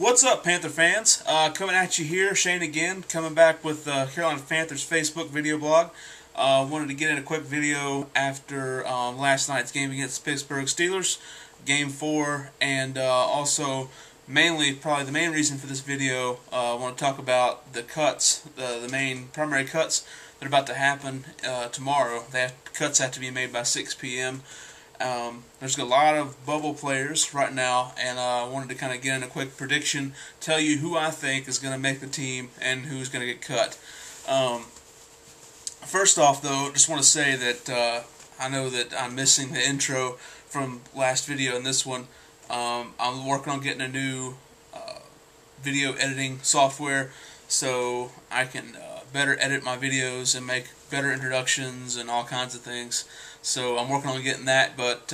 What's up, Panther fans? Coming at you here, Shane again, coming back with Carolina Panthers Facebook video blog. Wanted to get in a quick video after last night's game against the Pittsburgh Steelers, Game 4, and also probably the main reason for this video, I want to talk about the cuts, the main primary cuts that are about to happen tomorrow. Cuts have to be made by 6 p.m. There's a lot of bubble players right now, and I wanted to kind of get in a quick prediction, tell you who I think is going to make the team and who's going to get cut. First off, though, just want to say that I know that I'm missing the intro from last video and this one. I'm working on getting a new video editing software so I can better edit my videos and make better introductions and all kinds of things. So I'm working on getting that, but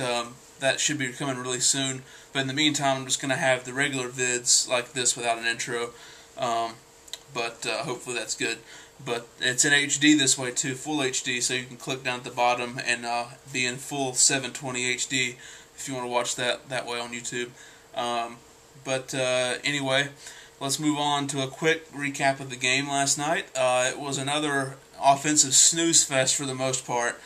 that should be coming really soon. But in the meantime, I'm just going to have the regular vids like this without an intro. Hopefully that's good. But it's in HD this way too, full HD, so you can click down at the bottom and be in full 720 HD if you want to watch that way on YouTube. Anyway, let's move on to a quick recap of the game last night. It was another offensive snooze fest for the most part.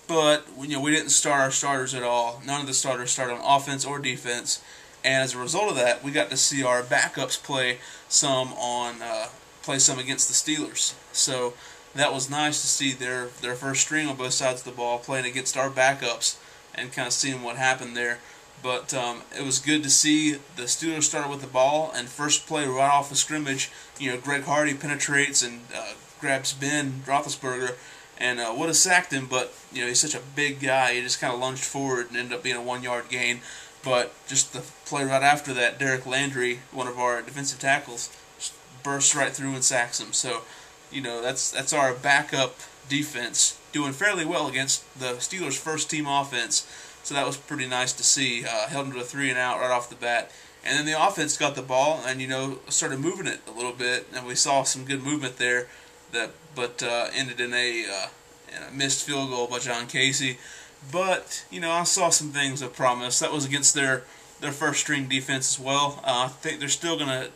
But we didn't start our starters at all. None of the starters started on offense or defense, and as a result of that, we got to see our backups play some against the Steelers. So that was nice to see their first string on both sides of the ball playing against our backups and kind of seeing what happened there. But it was good to see the Steelers started with the ball, and first play right off the scrimmage, Greg Hardy penetrates and grabs Ben Roethlisberger. And would have sacked him, but he's such a big guy, he just kind of lunged forward and ended up being a 1-yard gain. But just the play right after that, Derek Landry, one of our defensive tackles, just bursts right through and sacks him. So, that's our backup defense doing fairly well against the Steelers' first-team offense. So that was pretty nice to see. Held them to a 3-and-out right off the bat. And then the offense got the ball and started moving it a little bit, and we saw some good movement there. But ended in a missed field goal by John Casey. But I saw some things of promise. That was against their first string defense as well. I think they're still gonna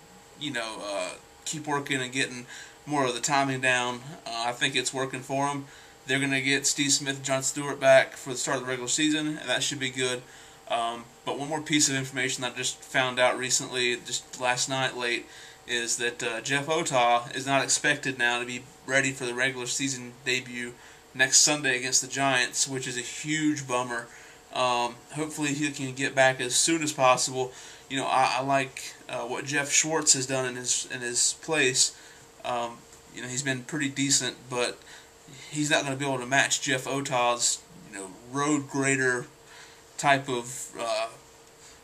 keep working and getting more of the timing down. I think it's working for them. They're gonna get Steve Smith and John Stewart back for the start of the regular season, and that should be good. But one more piece of information that I just found out recently, just last night late, is that Jeff Otah is not expected now to be ready for the regular season debut next Sunday against the Giants, which is a huge bummer. Hopefully he can get back as soon as possible. I like what Jeff Schwartz has done in his place. He's been pretty decent, but he's not going to be able to match Jeff Otah's road grader type of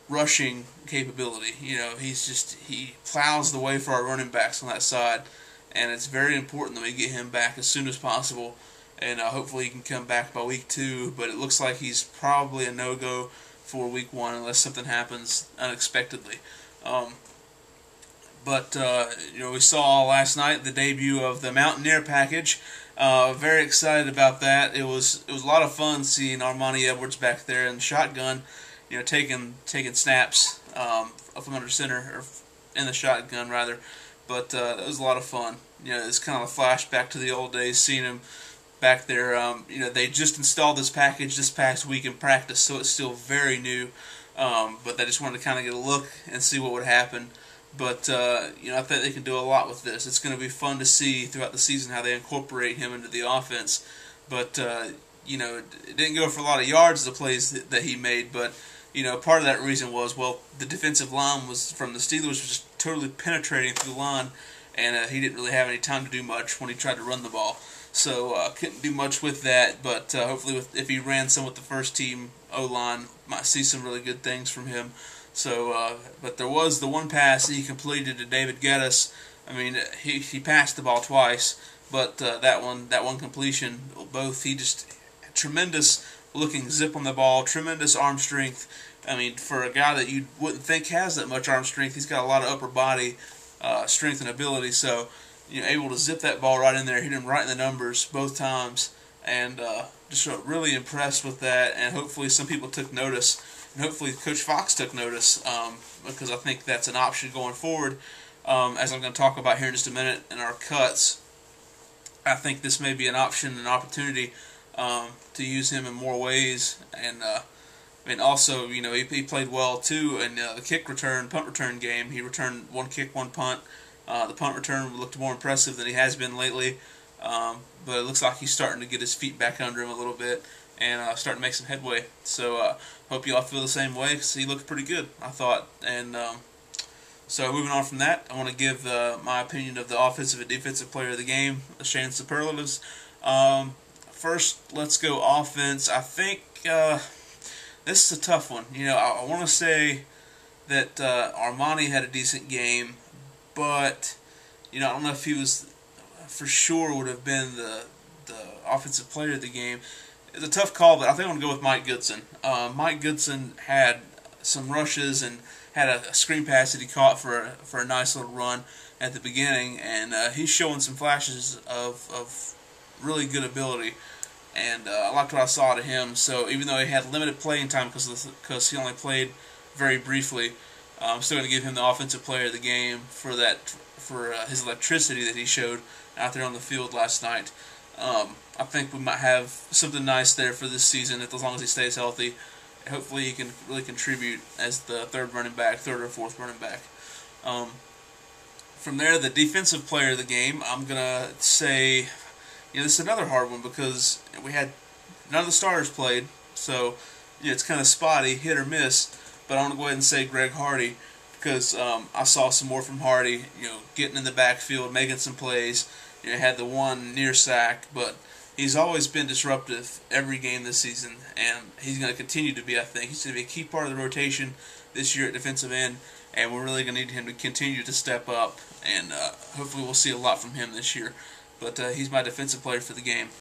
rushing capability. He plows the way for our running backs on that side, and it's very important that we get him back as soon as possible, and hopefully he can come back by week 2, but it looks like he's probably a no-go for week 1 unless something happens unexpectedly. We saw last night the debut of the Mountaineer package. Very excited about that. It was a lot of fun seeing Armani Edwards back there in the shotgun, taking snaps from under center, or in the shotgun rather. But it was a lot of fun. It's kind of a flashback to the old days, seeing him back there. They just installed this package this past week in practice, so it's still very new. But they just wanted to kind of get a look and see what would happen. But I think they can do a lot with this. It's going to be fun to see throughout the season how they incorporate him into the offense. But it didn't go for a lot of yards, the plays that he made, but part of that reason was, well, the defensive line from the Steelers was just totally penetrating through the line, and he didn't really have any time to do much when he tried to run the ball. So couldn't do much with that, but hopefully if he ran some with the first team O-line, might see some really good things from him. So, but there was the one pass he completed to David Geddes. I mean, he passed the ball twice, but that one completion, he just tremendous looking zip on the ball, tremendous arm strength. I mean, for a guy that you wouldn't think has that much arm strength, he's got a lot of upper body strength and ability. So, able to zip that ball right in there, hit him right in the numbers both times, and just really impressed with that. And hopefully, some people took notice And hopefully Coach Fox took notice, because I think that's an option going forward. As I'm going to talk about here in just a minute in our cuts, I think this may be an option, an opportunity to use him in more ways. And also, he played well too in the punt return game. He returned 1 kick, 1 punt. The punt return looked more impressive than he has been lately. But it looks like he's starting to get his feet back under him a little bit and starting to make some headway. So hope you all feel the same way, because he looked pretty good, I thought. And so moving on from that, I want to give my opinion of the offensive and defensive player of the game, the Shane superlatives. First, let's go offense. I think this is a tough one. I want to say that Armani had a decent game, but I don't know if he was for sure would have been the offensive player of the game. It's a tough call, but I think I'm going to go with Mike Goodson. Mike Goodson had some rushes and had a screen pass that he caught for a nice little run at the beginning, and he's showing some flashes of really good ability, and I liked what I saw to him. So even though he had limited playing time because he only played very briefly, I'm still going to give him the offensive player of the game for his electricity that he showed out there on the field last night. I think we might have something nice there for this season, as long as he stays healthy. Hopefully he can really contribute as the third or fourth running back. From there, the defensive player of the game, I'm going to say, this is another hard one because we had none of the starters played, so it's kind of spotty, hit or miss. But I'm going to go ahead and say Greg Hardy, because I saw some more from Hardy, getting in the backfield, making some plays. Had the one near sack, but he's always been disruptive every game this season, and he's going to continue to be, I think. He's going to be a key part of the rotation this year at defensive end, and we're really going to need him to continue to step up, and hopefully we'll see a lot from him this year. But he's my defensive player for the game.